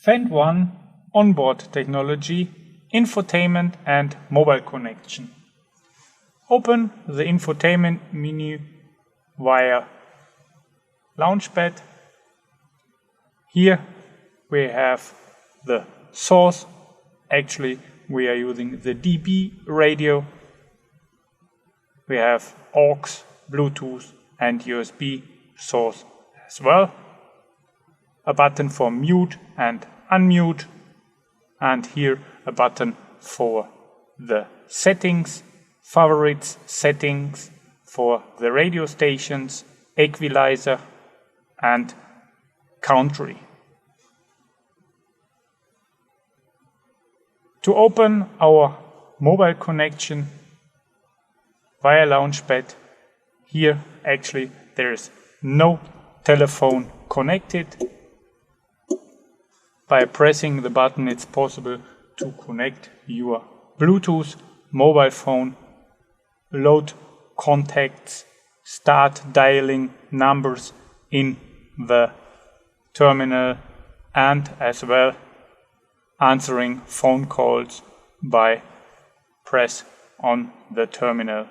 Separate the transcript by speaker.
Speaker 1: FendtONE onboard technology, infotainment and mobile connection. Open the infotainment menu via Launchpad. Here we have the source. Actually, we are using the DB radio. We have aux, Bluetooth and USB source as well. A button for mute and unmute, and here a button for the settings, favorites settings for the radio stations, equalizer and country. To open our mobile connection via Launchpad, here actually there is no telephone connected. By pressing the button, it's possible to connect your Bluetooth mobile phone, load contacts, start dialing numbers in the terminal, and as well answering phone calls by press on the terminal